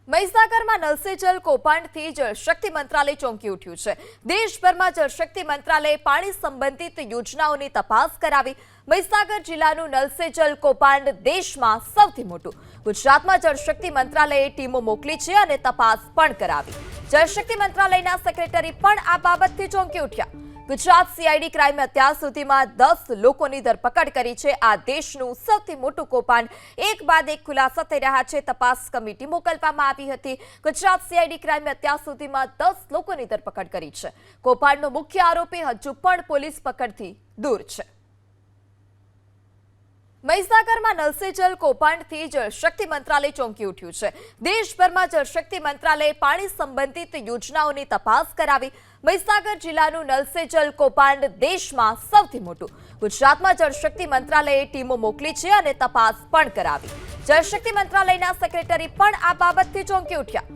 મહીસાગરમાં null સે જલ કૌભાંડથી જળશક્તિ મંત્રાલય ચોંકી ઉઠ્યું છે। દેશભરમાં જળશક્તિ મંત્રાલયે પાણી સંબંધિત યોજનાઓની તપાસ કરાવી। મહીસાગર જિલ્લાનું નલ સે જલ કૌભાંડ દેશમાં સૌથી મોટું। ગુજરાતમાં જળશક્તિ મંત્રાલયે ટીમો મોકલી છે અને તપાસ પણ કરાવી। જળશક્તિ મંત્રાલયના સેક્રેટરી પણ આ બાબતથી ચોંકી ઉઠ્યા। ગુજરાત સીઆઈડી ક્રાઇમે અત્યાર સુધીમાં 10 લોકોની ધરપકડ કરી છે। આ દેશનું સૌથી મોટું કૌભાંડ એક બાદ એક ખુલાસા થઈ રહ્યા છે। તપાસ કમિટી મોકલવામાં આવી હતી। ગુજરાત સીઆઈડી ક્રાઇમે અત્યાર સુધીમાં 10 લોકોની ધરપકડ કરી છે। કૌભાંડનો મુખ્ય આરોપી હજુ પણ પોલીસ પકડથી દૂર છે। મહીસાગરમાં નલ સે જલ કૌભાંડથી જળશક્તિ મંત્રાલય ચોંકી ઉઠ્યું છે। દેશભરમાં જળશક્તિ મંત્રાલયે પાણી સંબંધિત યોજનાઓની તપાસ કરાવી। મહીસાગર જિલ્લાનું નલ સે જલ કૌભાંડ દેશમાં સૌથી મોટું। ગુજરાતમાં જળશક્તિ મંત્રાલયે ટીમો મોકલી છે અને તપાસ પણ કરાવી। જળશક્તિ મંત્રાલયના સેક્રેટરી પણ આ બાબતથી ચોંકી ઉઠ્યા।